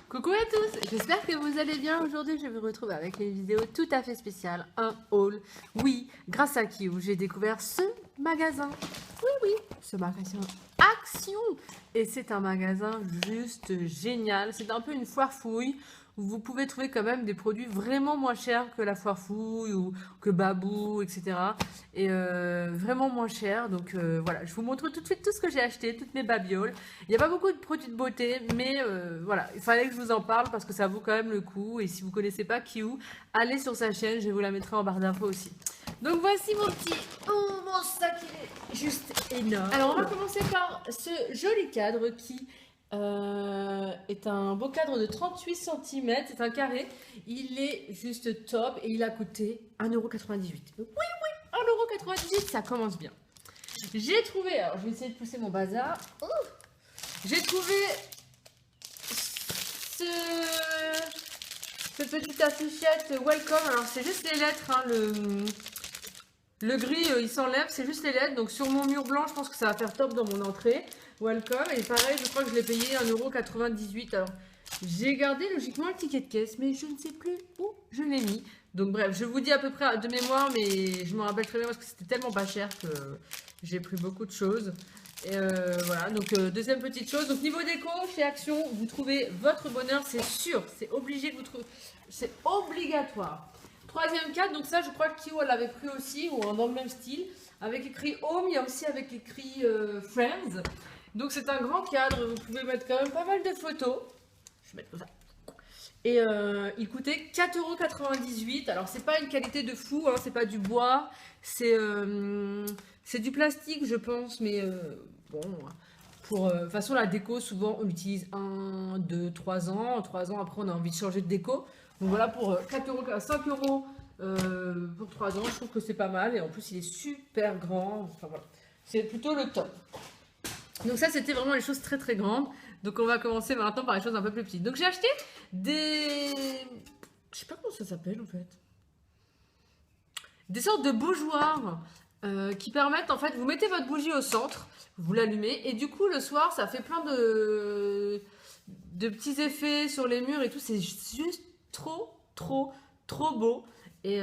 Coucou à tous, j'espère que vous allez bien. Aujourd'hui, je vous retrouve avec une vidéo tout à fait spéciale, un haul. Oui, grâce à qui j'ai découvert ce magasin. Oui, ce magasin Action. Et c'est un magasin juste génial. C'est un peu une foire fouille où vous pouvez trouver quand même des produits vraiment moins chers que la foire fouille ou que Babou, etc. Et vraiment moins chers. Donc voilà, je vous montre tout de suite tout ce que j'ai acheté, toutes mes babioles. Il n'y a pas beaucoup de produits de beauté, mais voilà, il fallait que je vous en parle parce que ça vaut quand même le coup. Et si vous ne connaissez pas Kiou, allez sur sa chaîne, je vous la mettrai en barre d'infos aussi. Donc voici mon petit... Oh, mon sac, il est juste énorme. Alors on va commencer par ce joli cadre qui est un beau cadre de 38 cm, c'est un carré. Il est juste top et il a coûté 1,98 €. Oui, 1,98 €, ça commence bien. J'ai trouvé, alors je vais essayer de pousser mon bazar. J'ai trouvé cette petite affichette Welcome. Alors c'est juste les lettres, hein, le gris il s'enlève, c'est juste les lettres. Donc sur mon mur blanc, je pense que ça va faire top dans mon entrée. Welcome. Et pareil, je crois que je l'ai payé 1,98 €. Alors j'ai gardé logiquement le ticket de caisse, mais je ne sais plus où je l'ai mis. Donc bref, je vous dis à peu près de mémoire, mais je me rappelle très bien parce que c'était tellement pas cher que j'ai pris beaucoup de choses. Et voilà, donc deuxième petite chose, donc niveau déco, chez Action, vous trouvez votre bonheur, c'est sûr, c'est obligé que vous trouvez, c'est obligatoire. Troisième cadre, donc ça je crois que Kio l'avait pris aussi, ou dans le même style, avec écrit Home, il y a aussi avec écrit Friends. Donc c'est un grand cadre, vous pouvez mettre quand même pas mal de photos. Je vais mettre comme ça. Et il coûtait 4,98 €. Alors c'est pas une qualité de fou, hein, c'est pas du bois, c'est du plastique je pense, mais bon, pour de toute façon la déco souvent on l'utilise 1, 2, 3 ans. 3 ans après on a envie de changer de déco. Donc voilà, pour 4 €, 5 € pour 3 ans, je trouve que c'est pas mal. Et en plus il est super grand, enfin voilà, c'est plutôt le top. Donc ça c'était vraiment les choses très très grandes. Donc on va commencer maintenant par les choses un peu plus petites. Donc j'ai acheté des... Je sais pas comment ça s'appelle en fait. Des sortes de bougeoirs qui permettent en fait, vous mettez votre bougie au centre, vous l'allumez et du coup le soir ça fait plein de petits effets sur les murs et tout. C'est juste trop beau. Et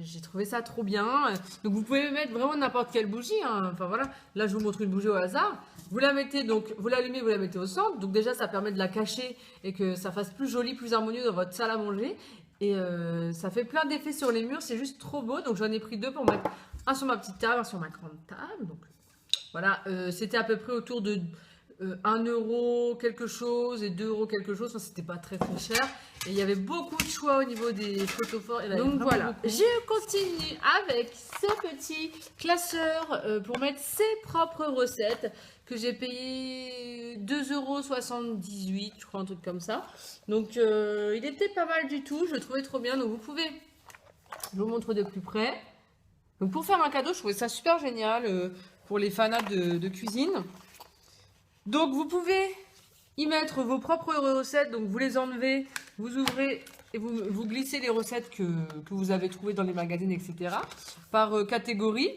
j'ai trouvé ça trop bien. Donc vous pouvez mettre vraiment n'importe quelle bougie, hein. Enfin voilà, là je vous montre une bougie au hasard. Vous la mettez donc, vous l'allumez, vous la mettez au centre. Donc déjà ça permet de la cacher et que ça fasse plus joli, plus harmonieux dans votre salle à manger. Et ça fait plein d'effets sur les murs, c'est juste trop beau. Donc j'en ai pris deux pour mettre un sur ma petite table, un sur ma grande table. Donc voilà, c'était à peu près autour de 1 € quelque chose et 2 € quelque chose. Enfin, c'était pas très cher. Et il y avait beaucoup de choix au niveau des photos forts. Donc voilà, je continue avec ce petit classeur pour mettre ses propres recettes que j'ai payé 2,78 €, je crois, un truc comme ça. Donc il était pas mal du tout, je le trouvais trop bien. Donc vous pouvez, je vous montre de plus près. Donc pour faire un cadeau, je trouvais ça super génial pour les fanats de cuisine. Donc vous pouvez y mettre vos propres recettes, donc vous les enlevez, vous ouvrez et vous glissez les recettes que vous avez trouvées dans les magazines, etc. par catégorie.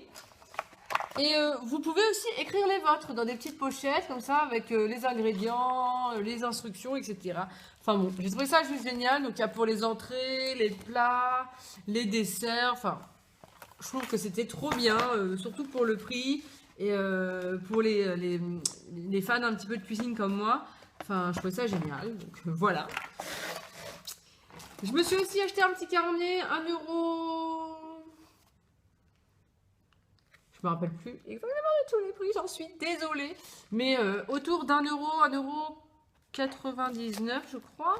Et vous pouvez aussi écrire les vôtres dans des petites pochettes comme ça avec les ingrédients, les instructions, etc. Enfin bon, j'ai trouvé ça juste génial. Donc il y a pour les entrées, les plats, les desserts, enfin je trouve que c'était trop bien, surtout pour le prix. Et pour les fans un petit peu de cuisine comme moi, enfin, je trouvais ça génial. Donc voilà. Je me suis aussi acheté un petit carnet, 1 €. Je me rappelle plus exactement de tous les prix, j'en suis désolée. Mais autour d'1 €, 1,99 € je crois.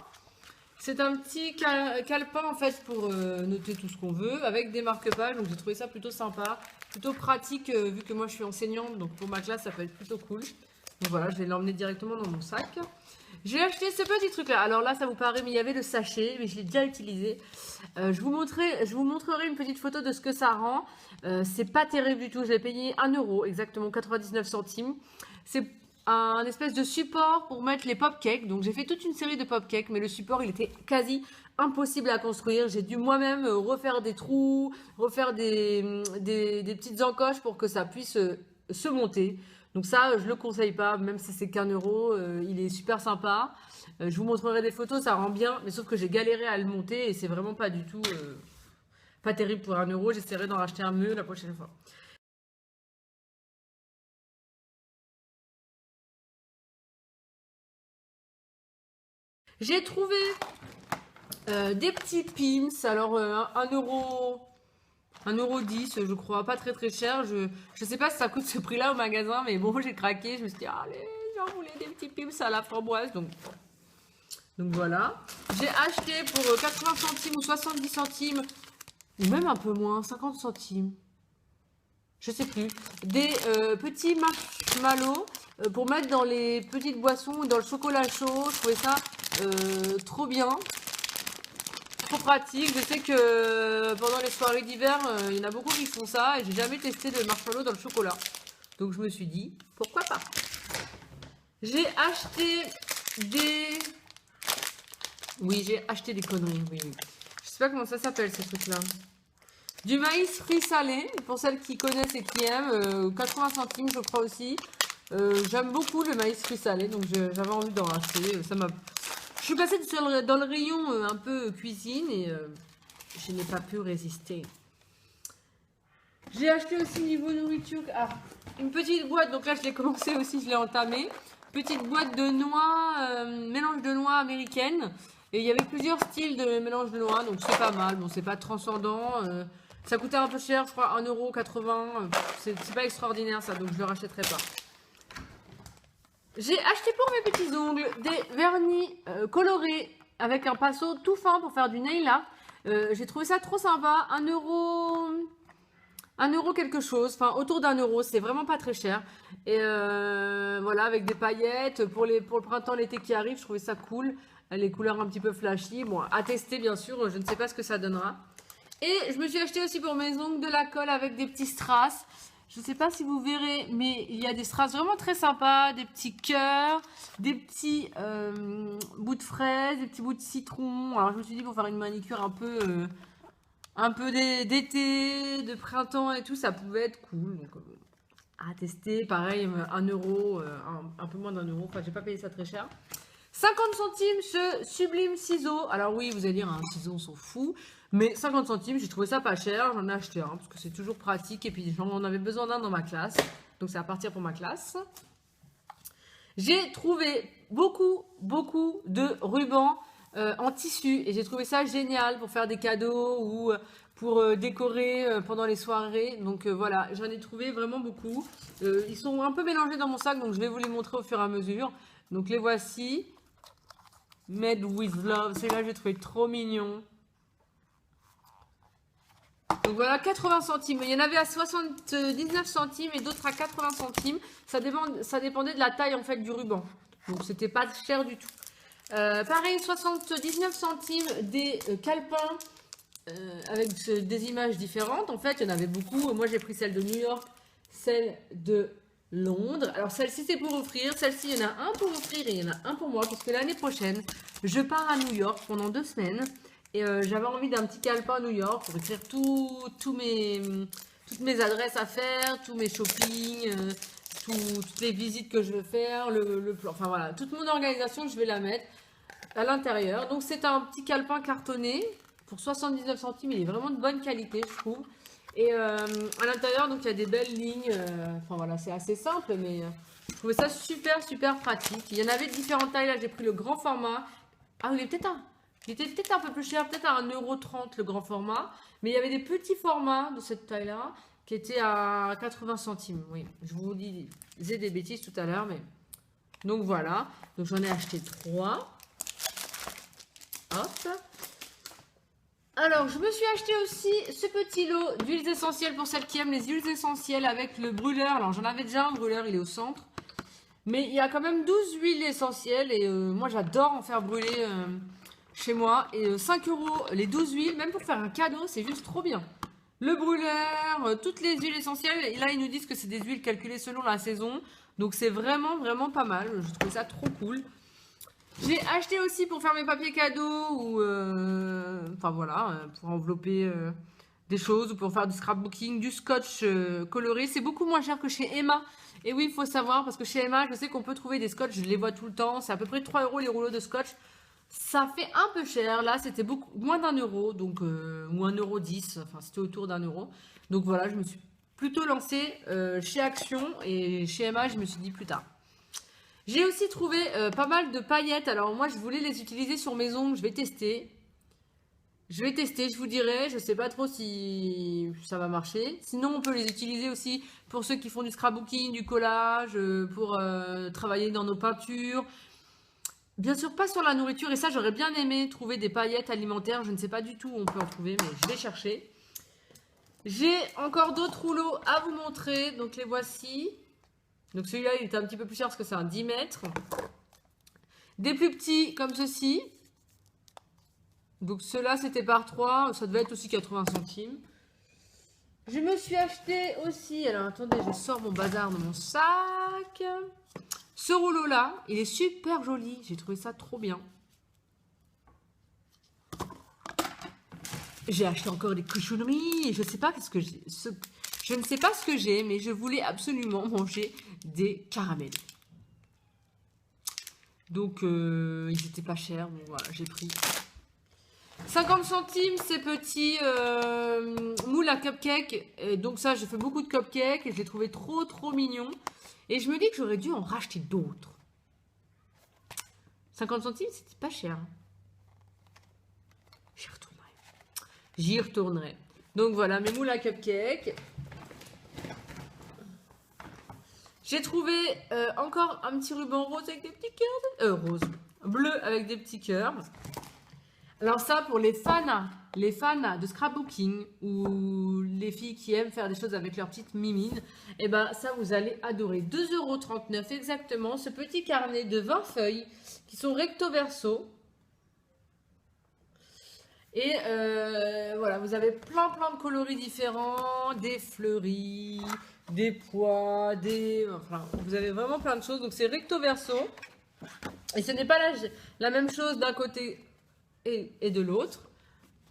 C'est un petit calepin en fait pour noter tout ce qu'on veut avec des marque-pages. Donc j'ai trouvé ça plutôt sympa, plutôt pratique vu que moi je suis enseignante. Donc pour ma classe ça peut être plutôt cool. Donc voilà, je vais l'emmener directement dans mon sac. J'ai acheté ce petit truc là. Alors là ça vous paraît, mais il y avait le sachet, mais je l'ai déjà utilisé. Je vous montrerai une petite photo de ce que ça rend. C'est pas terrible du tout. Je l'ai payé 1 € exactement, 99 centimes. C'est un espèce de support pour mettre les pop-cakes. Donc j'ai fait toute une série de pop-cakes, mais le support il était quasi impossible à construire. J'ai dû moi-même refaire des trous, refaire des petites encoches pour que ça puisse se monter. Donc ça, je le conseille pas, même si c'est qu'1 euro, il est super sympa. Je vous montrerai des photos, ça rend bien, mais sauf que j'ai galéré à le monter et c'est vraiment pas du tout pas terrible pour 1 euro. J'essaierai d'en racheter un mieux la prochaine fois. J'ai trouvé des petits Pims, alors 1 euro, 1,10 € je crois, pas très très cher. Je sais pas si ça coûte ce prix-là au magasin, mais bon, j'ai craqué. Je me suis dit, allez, j'en voulais des petits Pims à la framboise, donc voilà. J'ai acheté pour 80 centimes ou 70 centimes, ou même un peu moins, 50 centimes, je sais plus, des petits marshmallows pour mettre dans les petites boissons ou dans le chocolat chaud. Je trouvais ça trop bien. Trop pratique. Je sais que pendant les soirées d'hiver, il y en a beaucoup qui font ça et j'ai jamais testé le marshmallow dans le chocolat. Donc je me suis dit, pourquoi pas. J'ai acheté des... Oui, j'ai acheté des conneries, oui. Je sais pas comment ça s'appelle ces trucs-là. Du maïs frit salé, pour celles qui connaissent et qui aiment, 80 centimes je crois aussi. J'aime beaucoup le maïs frit salé, donc j'avais envie d'en acheter. Ça m'a... Je suis passée dans le rayon un peu cuisine et je n'ai pas pu résister. J'ai acheté aussi niveau nourriture une petite boîte, donc là je l'ai commencé aussi, je l'ai entamé. Petite boîte de noix, mélange de noix américaine. Et il y avait plusieurs styles de mélange de noix, donc c'est pas mal. Bon, c'est pas transcendant. Ça coûtait un peu cher, je crois 1,80 €. C'est pas extraordinaire ça, donc je le rachèterai pas. J'ai acheté pour mes petits ongles des vernis colorés avec un pinceau tout fin pour faire du nail art. J'ai trouvé ça trop sympa. 1 euro quelque chose, enfin autour d'1 euro, c'est vraiment pas très cher. Et voilà, avec des paillettes pour le printemps, l'été qui arrive, je trouvais ça cool. Les couleurs un petit peu flashy, bon, à tester bien sûr, je ne sais pas ce que ça donnera. Et je me suis acheté aussi pour mes ongles de la colle avec des petits strass. Je ne sais pas si vous verrez, mais il y a des strass vraiment très sympas, des petits cœurs, des petits bouts de fraises, des petits bouts de citron. Alors je me suis dit pour faire une manicure un peu d'été, de printemps et tout, ça pouvait être cool. Donc à tester, pareil, 1 euro, un peu moins d'1 euro. Enfin, j'ai pas payé ça très cher. 50 centimes ce sublime ciseau. Alors oui, vous allez dire, un ciseau, on s'en fout. Mais 50 centimes, j'ai trouvé ça pas cher. J'en ai acheté un parce que c'est toujours pratique. Et puis j'en avais besoin d'un dans ma classe. Donc ça va partir pour ma classe. J'ai trouvé beaucoup de rubans en tissu. Et j'ai trouvé ça génial pour faire des cadeaux ou pour décorer pendant les soirées. Donc voilà, j'en ai trouvé vraiment beaucoup. Ils sont un peu mélangés dans mon sac, donc je vais vous les montrer au fur et à mesure. Donc les voici. Made with love. Celui-là, j'ai trouvé trop mignon. Donc voilà, 80 centimes. Il y en avait à 79 centimes et d'autres à 80 centimes. Ça dépendait de la taille en fait du ruban. Donc c'était pas cher du tout. Pareil, 79 centimes des calepins avec des images différentes. En fait, il y en avait beaucoup. Moi, j'ai pris celle de New York, celle de Londres. Alors celle-ci c'est pour offrir, celle-ci il y en a un pour offrir et il y en a un pour moi parce que l'année prochaine je pars à New York pendant 2 semaines et j'avais envie d'un petit calepin à New York pour écrire toutes mes adresses à faire, tous mes shopping, toutes les visites que je veux faire, le plan, enfin voilà, toute mon organisation je vais la mettre à l'intérieur. Donc c'est un petit calepin cartonné pour 79 centimes, il est vraiment de bonne qualité je trouve. Et à l'intérieur, donc il y a des belles lignes. Enfin voilà, c'est assez simple, mais je trouvais ça super pratique. Il y en avait de différentes tailles. Là, j'ai pris le grand format. Ah, il était peut-être un peu plus cher, peut-être à 1,30 € le grand format. Mais il y avait des petits formats de cette taille-là qui étaient à 80 centimes. Oui, je vous disais des bêtises tout à l'heure, mais donc voilà. Donc j'en ai acheté 3. Hop. Alors, je me suis acheté aussi ce petit lot d'huiles essentielles pour celles qui aiment les huiles essentielles avec le brûleur. Alors, j'en avais déjà un brûleur, il est au centre. Mais il y a quand même 12 huiles essentielles et moi, j'adore en faire brûler chez moi. Et 5 € les 12 huiles, même pour faire un cadeau, c'est juste trop bien. Le brûleur, toutes les huiles essentielles. Et là, ils nous disent que c'est des huiles calculées selon la saison. Donc, c'est vraiment pas mal. Je trouve ça trop cool. J'ai acheté aussi pour faire mes papiers cadeaux ou enfin voilà, pour envelopper des choses pour faire du scrapbooking, du scotch coloré. C'est beaucoup moins cher que chez Emma. Et oui, il faut savoir, parce que chez Emma, je sais qu'on peut trouver des scotch, je les vois tout le temps. C'est à peu près 3 € les rouleaux de scotch. Ça fait un peu cher. Là, c'était beaucoup moins d'1 €, donc, ou 1,10 €. Enfin, c'était autour d'1 €. Donc voilà, je me suis plutôt lancée chez Action. Et chez Emma, je me suis dit plus tard. J'ai aussi trouvé pas mal de paillettes. Alors moi, je voulais les utiliser sur mes ongles. Je vais tester. Je vous dirai. Je sais pas trop si ça va marcher. Sinon, on peut les utiliser aussi pour ceux qui font du scrapbooking, du collage, pour travailler dans nos peintures. Bien sûr, pas sur la nourriture. Et ça, j'aurais bien aimé trouver des paillettes alimentaires. Je ne sais pas du tout où on peut en trouver, mais je vais chercher. J'ai encore d'autres rouleaux à vous montrer. Donc, les voici. Donc, celui-là, il est un petit peu plus cher parce que c'est un 10 mètres. Des plus petits comme ceci. Donc, ceux-là, c'était par 3. Ça devait être aussi 80 centimes. Je me suis acheté aussi... Alors, attendez, je sors mon bazar de mon sac. Ce rouleau-là, il est super joli. J'ai trouvé ça trop bien. J'ai acheté encore des cochonneries. Je sais pas ce que j'ai. Je ne sais pas ce que j'ai, mais je voulais absolument manger des caramels. Donc, ils étaient pas chers. Donc voilà, j'ai pris 50 centimes ces petits moules à cupcakes. Et donc ça, je fais beaucoup de cupcakes et je les trouvais trop mignons. Et je me dis que j'aurais dû en racheter d'autres. 50 centimes, c'était pas cher. J'y retournerai. J'y retournerai. Donc voilà, mes moules à cupcakes. J'ai trouvé encore un petit ruban rose avec des petits cœurs. Rose. Bleu avec des petits cœurs. Alors ça, pour les fans de scrapbooking ou les filles qui aiment faire des choses avec leurs petites mimines, et ben ça, vous allez adorer. 2,39 € exactement, ce petit carnet de 20 feuilles qui sont recto verso. Et voilà, vous avez plein de coloris différents, des fleuris, des pois, enfin, vous avez vraiment plein de choses. Donc c'est recto verso. Et ce n'est pas la même chose d'un côté et de l'autre.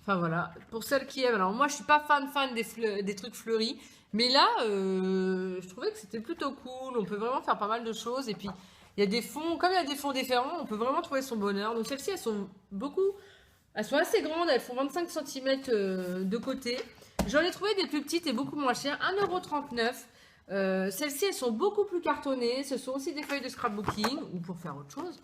Enfin voilà, pour celles qui aiment. Alors moi je suis pas fan des trucs fleuris, mais là je trouvais que c'était plutôt cool. On peut vraiment faire pas mal de choses. Et puis il y a des fonds, comme il y a des fonds différents, on peut vraiment trouver son bonheur. Donc celles-ci elles sont assez grandes, elles font 25 cm de côté. J'en ai trouvé des plus petites et beaucoup moins chères, 1,39 €. Celles-ci elles sont beaucoup plus cartonnées. Ce sont aussi des feuilles de scrapbooking ou pour faire autre chose.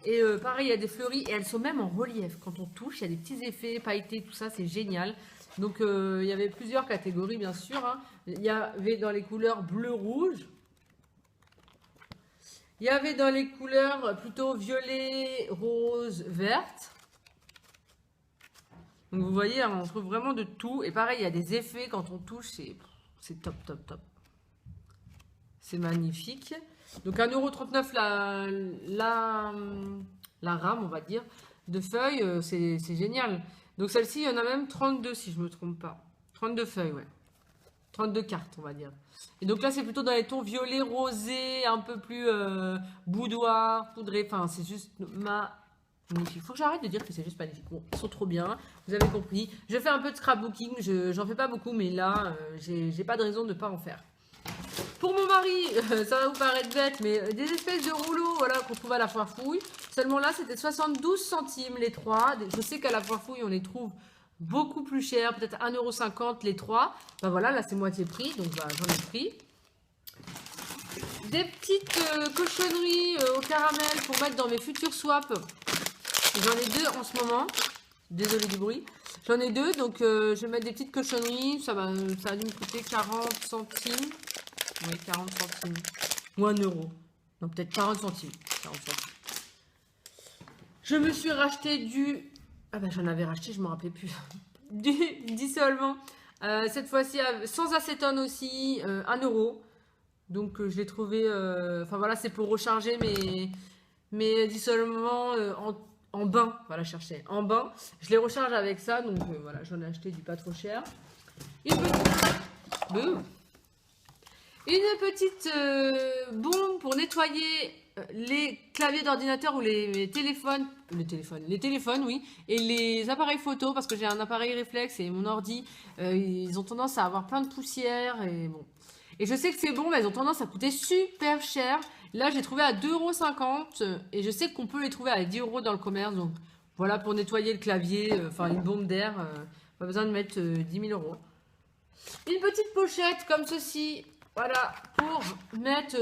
Et pareil, il y a des fleuris et elles sont même en relief. Quand on touche, il y a des petits effets pailletés, tout ça, c'est génial. Donc, il y avait plusieurs catégories, bien sûr. Hein. Il y avait dans les couleurs bleu-rouge. Il y avait dans les couleurs plutôt violet, rose, verte. Donc, vous voyez, on trouve vraiment de tout. Et pareil, il y a des effets quand on touche, c'est top. C'est magnifique. Donc 1,39 € la rame, on va dire, de feuilles, c'est génial. Donc celle-ci, il y en a même 32 si je ne me trompe pas. 32 feuilles, ouais. 32 cartes, on va dire. Et donc là, c'est plutôt dans les tons violet, rosé, un peu plus boudoir, poudré. Enfin, c'est juste magnifique. Il faut que j'arrête de dire que c'est juste magnifique. Bon, ils sont trop bien, vous avez compris. Je fais un peu de scrapbooking, j'en fais pas beaucoup, mais là, j'ai pas de raison de ne pas en faire. Pour mon mari, ça va vous paraître bête, mais des espèces de rouleaux voilà, qu'on trouve à la foire fouille. Seulement là, c'était 72 centimes les 3. Je sais qu'à la foire fouille, on les trouve beaucoup plus chers, peut-être 1,50 € les 3. Ben voilà, là, c'est moitié prix, donc bah, j'en ai pris. Des petites cochonneries au caramel pour mettre dans mes futurs swaps. J'en ai 2 en ce moment. Désolé du bruit. J'en ai 2, donc je vais mettre des petites cochonneries. Ça a dû me coûter 40 centimes. Oui, 40 centimes. Ou 1 €. Non, peut-être 40 centimes. 40 centimes. Je me suis racheté du... Ah ben j'en avais racheté, je ne me rappelais plus. Du dissolvant. Cette fois-ci, sans acétone aussi, 1 €. Donc je l'ai trouvé... Enfin voilà, c'est pour recharger mes dissolvants en bain. Voilà, je cherchais. En bain. Je les recharge avec ça. Donc voilà, j'en ai acheté du pas trop cher. Une petite bombe pour nettoyer les claviers d'ordinateur ou les téléphones, les téléphones, oui, et les appareils photo, parce que j'ai un appareil réflexe et mon ordi, ils ont tendance à avoir plein de poussière, et bon. Et je sais que c'est bon, mais ils ont tendance à coûter super cher. Là, j'ai trouvé à 2,50 € et je sais qu'on peut les trouver à 10 € dans le commerce, donc voilà, pour nettoyer le clavier, enfin une bombe d'air, pas besoin de mettre 10 000 €. Une petite pochette comme ceci, voilà, pour mettre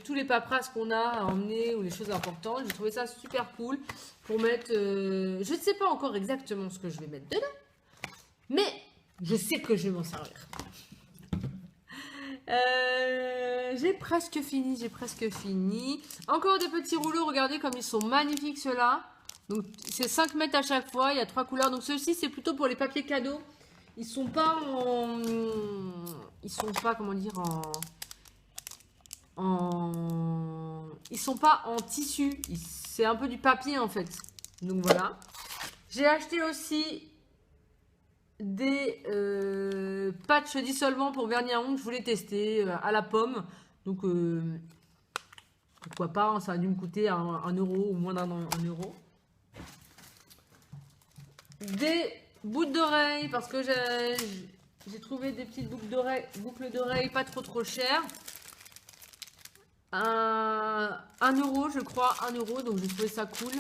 tous les paperasses qu'on a à emmener ou les choses importantes. J'ai trouvé ça super cool pour mettre... je ne sais pas encore exactement ce que je vais mettre dedans, mais je sais que je vais m'en servir. J'ai presque fini. Encore des petits rouleaux, regardez comme ils sont magnifiques ceux-là. Donc c'est 5 mètres à chaque fois, il y a 3 couleurs. Donc ceux-ci c'est plutôt pour les papiers cadeaux. Ils sont pas en... Ils sont pas, comment dire, Ils sont pas en tissu. C'est un peu du papier en fait. Donc voilà. J'ai acheté aussi des patchs dissolvants pour vernis à ongles. Je voulais tester à la pomme. Donc pourquoi pas, hein, ça a dû me coûter 1 € ou moins d'1 €. Des boucles d'oreilles, parce que j'ai trouvé des petites boucles d'oreilles pas trop chères. 1 € je crois, 1 €, donc j'ai trouvé ça cool.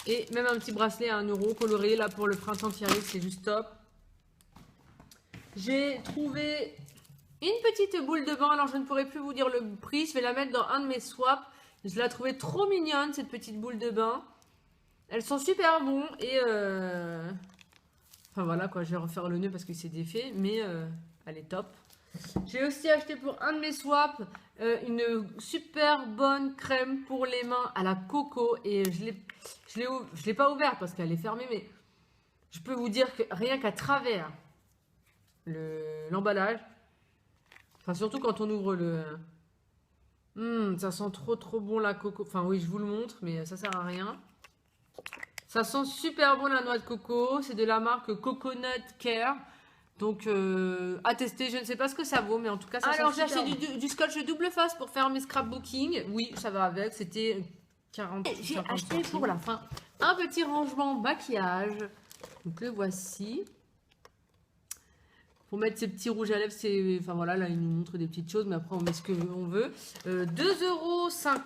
Et même un petit bracelet à 1 € coloré là pour le printemps tiré, c'est juste top. J'ai trouvé une petite boule de bain, alors je ne pourrai plus vous dire le prix, je vais la mettre dans un de mes swaps. Je la trouvais trop mignonne cette petite boule de bain. Elles sont super bons et enfin voilà quoi, je vais refaire le nœud parce que c'est défait, mais elle est top. J'ai aussi acheté pour un de mes swaps une super bonne crème pour les mains à la coco et je l'ai pas ouverte parce qu'elle est fermée, mais je peux vous dire que rien qu'à travers l'emballage, enfin surtout quand on ouvre ça sent trop bon la coco. Enfin oui, je vous le montre, mais ça sert à rien. Ça sent super bon la noix de coco. C'est de la marque Coconut Care. Donc à tester, je ne sais pas ce que ça vaut, mais en tout cas ça sent super bon. Alors j'ai acheté du scotch double face pour faire mes scrapbooking. Oui, ça va avec, c'était 40. J'ai acheté pour la fin un petit rangement maquillage. Donc le voici. Pour mettre ces petits rouges à lèvres, c'est... Enfin voilà, là il nous montre des petites choses, mais après on met ce que on veut. 2,50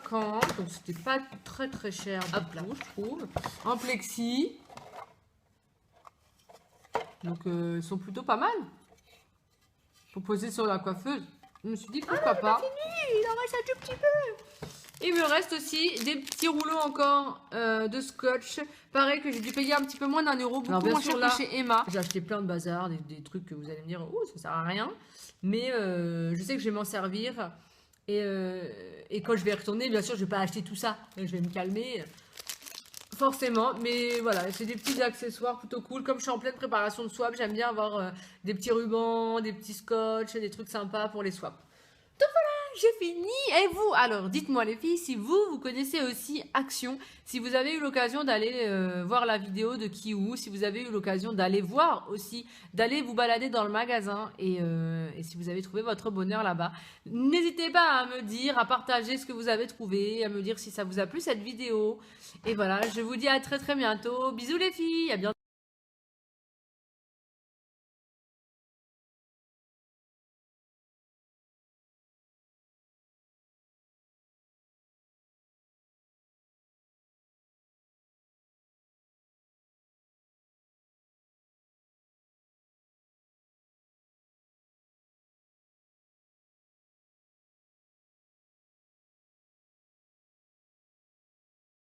€, donc c'était pas très cher du tout, je trouve. En plexi. Donc ils sont plutôt pas mal. Pour poser sur la coiffeuse. Je me suis dit pourquoi pas. Fini, il en reste un tout petit peu. Il me reste aussi des petits rouleaux encore de scotch. Pareil que j'ai dû payer un petit peu moins d'1 €. Beaucoup moins cher que chez Emma. J'ai acheté plein de bazar, des trucs que vous allez me dire, oh ça sert à rien. Mais je sais que je vais m'en servir. Et quand je vais retourner, bien sûr, je vais pas acheter tout ça. Je vais me calmer. Forcément. Mais voilà, c'est des petits accessoires plutôt cool. Comme je suis en pleine préparation de swap, j'aime bien avoir des petits rubans, des petits scotch, des trucs sympas pour les swaps. Donc voilà, j'ai fini. Et vous, alors dites-moi les filles, si vous connaissez aussi Action, si vous avez eu l'occasion d'aller voir la vidéo de Kiwoo, si vous avez eu l'occasion d'aller voir aussi, d'aller vous balader dans le magasin et si vous avez trouvé votre bonheur là-bas. N'hésitez pas à me dire, à partager ce que vous avez trouvé, à me dire si ça vous a plu cette vidéo. Et voilà, je vous dis à très bientôt. Bisous les filles, à bientôt.